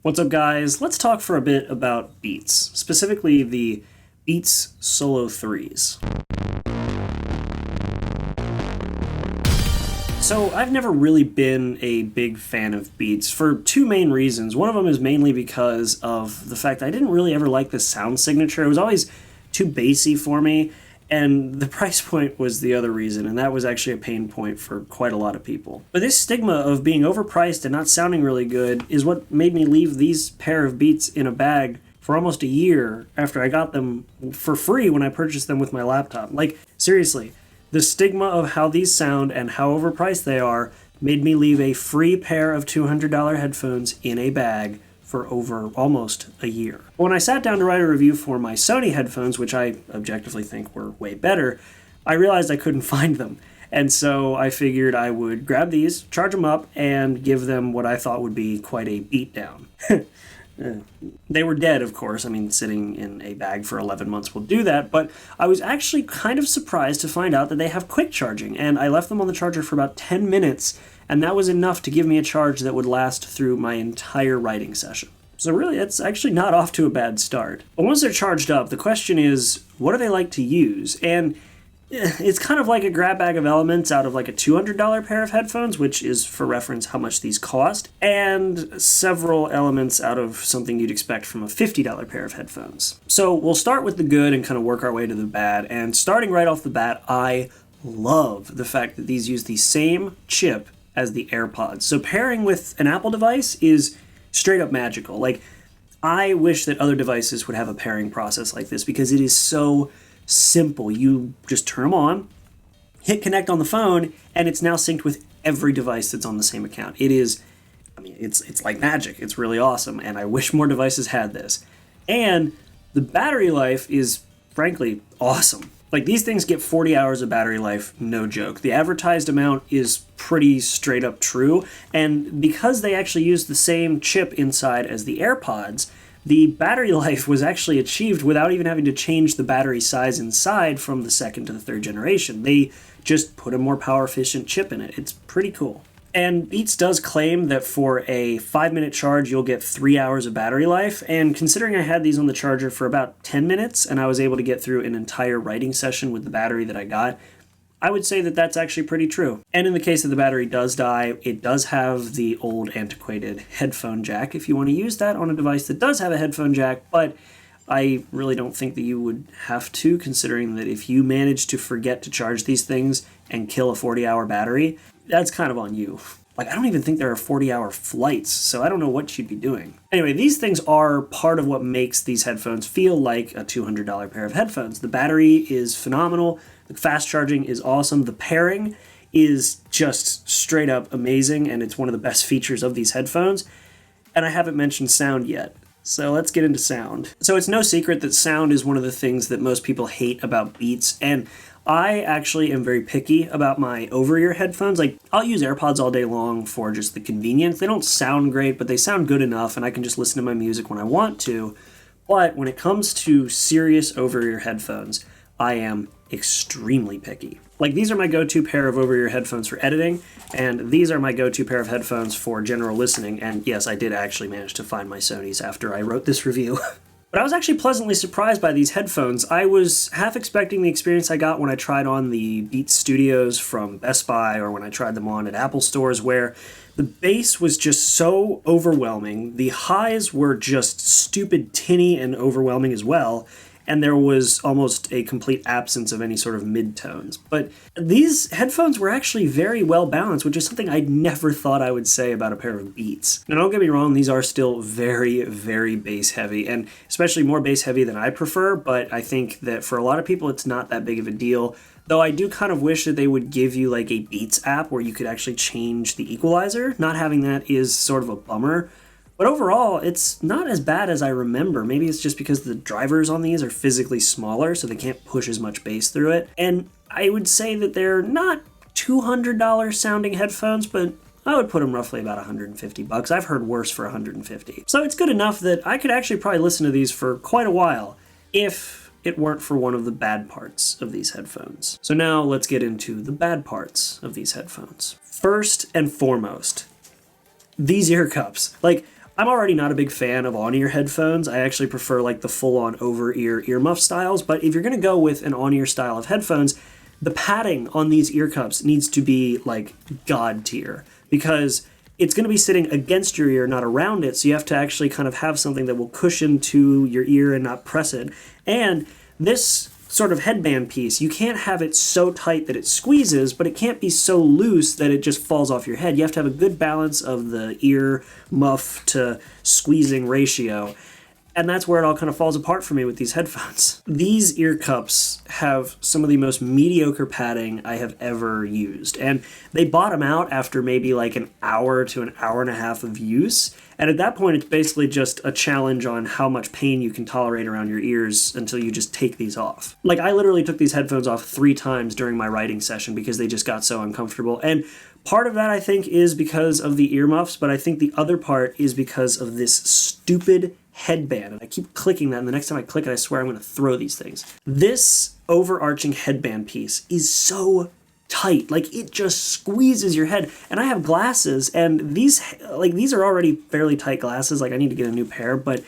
What's up, guys? Let's talk for a bit about Beats, specifically the Beats Solo 3s. So I've never really been a big fan of Beats for two main reasons. One of them is mainly because of the fact that I didn't really ever like the sound signature. It was always too bassy for me, and the price point was the other reason, and that was actually a pain point for quite a lot of people. But this stigma of being overpriced and not sounding really good is what made me leave these pair of Beats in a bag for almost a year after I got them for free when I purchased them with my laptop. Like, seriously, the stigma of how these sound and how overpriced they are made me leave a free pair of $200 headphones in a bag for over almost a year. When I sat down to write a review for my Sony headphones, which I objectively think were way better, I realized I couldn't find them. And so I figured I would grab these, charge them up, and give them what I thought would be quite a beatdown. They were dead, of course. I mean, sitting in a bag for 11 months will do that, but I was actually kind of surprised to find out that they have quick charging, and I left them on the charger for about 10 minutes, and that was enough to give me a charge that would last through my entire writing session. So really, it's actually not off to a bad start. But once they're charged up, the question is, what do they like to use? And it's kind of like a grab bag of elements out of like a $200 pair of headphones, which is, for reference, how much these cost, and several elements out of something you'd expect from a $50 pair of headphones. So we'll start with the good and kind of work our way to the bad, and starting right off the bat, I love the fact that these use the same chip as the AirPods. So pairing with an Apple device is straight up magical. Like, I wish that other devices would have a pairing process like this because it is so simple. You just turn them on, hit connect on the phone, and it's now synced with every device that's on the same account. It is, I mean, it's like magic. It's really awesome, and I wish more devices had this. And the battery life is, frankly, awesome. Like, these things get 40 hours of battery life, no joke. The advertised amount is pretty straight up true, and because they actually use the same chip inside as the AirPods, the battery life was actually achieved without even having to change the battery size inside from the second to the third generation. They just put a more power efficient chip in it. It's pretty cool. And Beats does claim that for a 5-minute charge, you'll get 3 hours of battery life. And considering I had these on the charger for about 10 minutes and I was able to get through an entire writing session with the battery that I got, I would say that that's actually pretty true. And in the case that the battery does die, it does have the old antiquated headphone jack if you want to use that on a device that does have a headphone jack, but I really don't think that you would have to, considering that if you manage to forget to charge these things and kill a 40-hour battery, that's kind of on you. Like, I don't even think there are 40-hour flights, so I don't know what you'd be doing. Anyway, these things are part of what makes these headphones feel like a $200 pair of headphones. The battery is phenomenal. The fast charging is awesome. The pairing is just straight up amazing, and it's one of the best features of these headphones. And I haven't mentioned sound yet. So let's get into sound. So it's no secret that sound is one of the things that most people hate about Beats, and I actually am very picky about my over-ear headphones. Like, I'll use AirPods all day long for just the convenience. They don't sound great, but they sound good enough, and I can just listen to my music when I want to. But when it comes to serious over-ear headphones, I am extremely picky. Like, these are my go-to pair of over-ear headphones for editing, and these are my go-to pair of headphones for general listening. And yes, I did actually manage to find my Sonys after I wrote this review. But I was actually pleasantly surprised by these headphones. I was half expecting the experience I got when I tried on the Beats Studios from Best Buy or when I tried them on at Apple stores, where the bass was just so overwhelming. The highs were just stupid tinny and overwhelming as well. And there was almost a complete absence of any sort of midtones. But these headphones were actually very well balanced, which is something I never thought I would say about a pair of Beats. Now, don't get me wrong, these are still very, very bass heavy, and especially more bass heavy than I prefer, but I think that for a lot of people it's not that big of a deal. Though I do kind of wish that they would give you like a Beats app where you could actually change the equalizer. Not having that is sort of a bummer. But overall, it's not as bad as I remember. Maybe it's just because the drivers on these are physically smaller, so they can't push as much bass through it. And I would say that they're not $200 sounding headphones, but I would put them roughly about $150. I've heard worse for $150. So it's good enough that I could actually probably listen to these for quite a while if it weren't for one of the bad parts of these headphones. So now let's get into the bad parts of these headphones. First and foremost, these ear cups. Like, I'm already not a big fan of on-ear headphones. I actually prefer like the full-on over-ear earmuff styles, but if you're going to go with an on-ear style of headphones, the padding on these ear cups needs to be like god tier, because it's going to be sitting against your ear, not around it, so you have to actually kind of have something that will cushion to your ear and not press it. And this sort of headband piece, you can't have it so tight that it squeezes, but it can't be so loose that it just falls off your head. You have to have a good balance of the ear muff to squeezing ratio. And that's where it all kind of falls apart for me with these headphones. These ear cups have some of the most mediocre padding I have ever used. And they bottom out after maybe like an hour to an hour and a half of use. And at that point, it's basically just a challenge on how much pain you can tolerate around your ears until you just take these off. Like, I literally took these headphones off 3 times during my writing session because they just got so uncomfortable. And part of that, I think, is because of the earmuffs, but I think the other part is because of this stupid headband. And I keep clicking that, and the next time I click it, I swear I'm going to throw these things. This overarching headband piece is so tight. Like, it just squeezes your head. And I have glasses, and these are already fairly tight glasses. Like, I need to get a new pair, but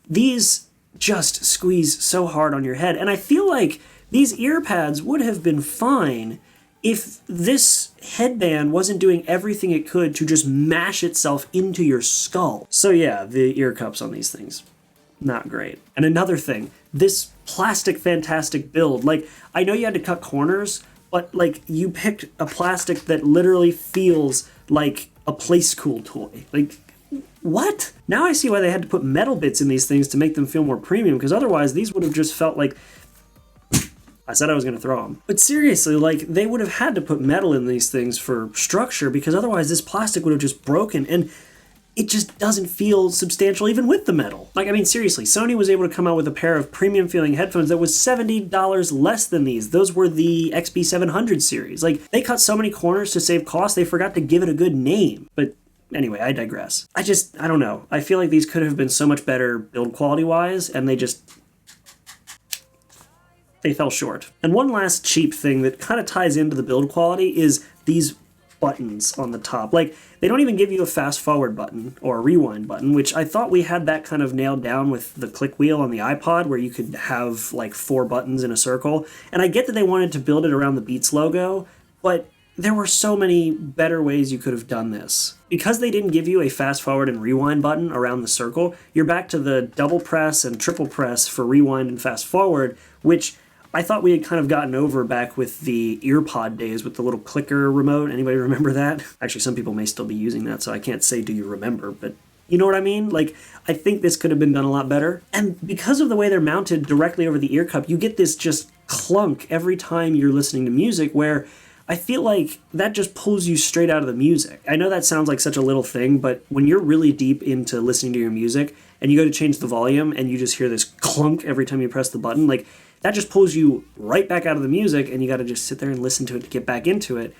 these just squeeze so hard on your head. And I feel like these ear pads would have been fine if this headband wasn't doing everything it could to just mash itself into your skull. So yeah, the ear cups on these things, not great. And another thing, this plastic fantastic build, like, I know you had to cut corners, but like, you picked a plastic that literally feels like a play school toy. Like, what? Now I see why they had to put metal bits in these things to make them feel more premium, because otherwise these would have just felt like, I said I was going to throw them. But seriously, like, they would have had to put metal in these things for structure, because otherwise this plastic would have just broken, and it just doesn't feel substantial even with the metal. Like, I mean, seriously, Sony was able to come out with a pair of premium feeling headphones that was $70 less than these. Those were the XB700 series. Like, they cut so many corners to save cost, they forgot to give it a good name. But anyway, I digress. I don't know. I feel like these could have been so much better build quality-wise, and they fell short. And one last cheap thing that kind of ties into the build quality is these buttons on the top. Like, they don't even give you a fast forward button or a rewind button, which I thought we had that kind of nailed down with the click wheel on the iPod, where you could have like 4 buttons in a circle. And I get that they wanted to build it around the Beats logo, but there were so many better ways you could have done this. Because they didn't give you a fast forward and rewind button around the circle, you're back to the double press and triple press for rewind and fast forward, which I thought we had kind of gotten over back with the EarPod days with the little clicker remote. Anybody remember that? Actually, some people may still be using that, so I can't say do you remember, but you know what I mean? Like, I think this could have been done a lot better. And because of the way they're mounted directly over the ear cup, you get this just clunk every time you're listening to music, where I feel like that just pulls you straight out of the music. I know that sounds like such a little thing, but when you're really deep into listening to your music and you go to change the volume and you just hear this clunk every time you press the button, like, that just pulls you right back out of the music, and you got to just sit there and listen to it to get back into it.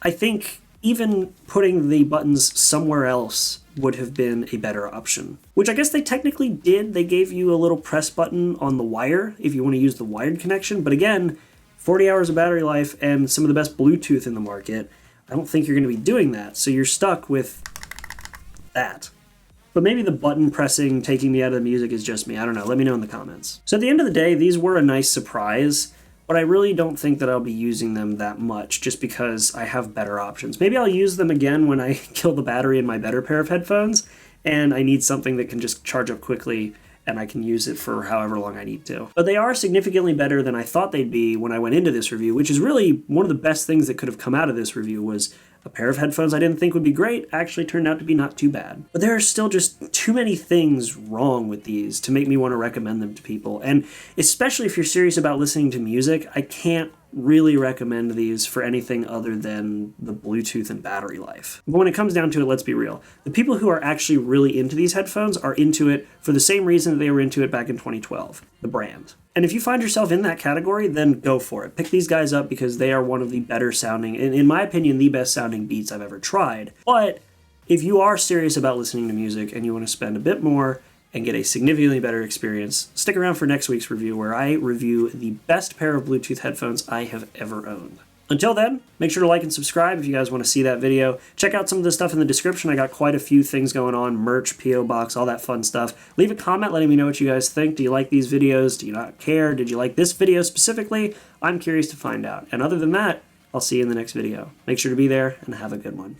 I think even putting the buttons somewhere else would have been a better option, which I guess they technically did. They gave you a little press button on the wire if you want to use the wired connection, but again, 40 hours of battery life and some of the best Bluetooth in the market, I don't think you're going to be doing that, so you're stuck with that. But maybe the button pressing taking me out of the music is just me. I don't know. Let me know in the comments. So at the end of the day, these were a nice surprise, but I really don't think that I'll be using them that much just because I have better options. Maybe I'll use them again when I kill the battery in my better pair of headphones and I need something that can just charge up quickly and I can use it for however long I need to. But they are significantly better than I thought they'd be when I went into this review, which is really one of the best things that could have come out of this review. Was a pair of headphones I didn't think would be great actually turned out to be not too bad. But there are still just too many things wrong with these to make me want to recommend them to people. And especially if you're serious about listening to music, I can't really recommend these for anything other than the Bluetooth and battery life. But when it comes down to it, let's be real. The people who are actually really into these headphones are into it for the same reason that they were into it back in 2012, the brand. And if you find yourself in that category, then go for it. Pick these guys up because they are one of the better sounding, and in my opinion, the best sounding Beats I've ever tried. But if you are serious about listening to music and you want to spend a bit more and get a significantly better experience, stick around for next week's review where I review the best pair of Bluetooth headphones I have ever owned. Until then, make sure to like and subscribe if you guys want to see that video. Check out some of the stuff in the description. I got quite a few things going on, merch, P.O. Box, all that fun stuff. Leave a comment letting me know what you guys think. Do you like these videos? Do you not care? Did you like this video specifically? I'm curious to find out. And other than that, I'll see you in the next video. Make sure to be there and have a good one.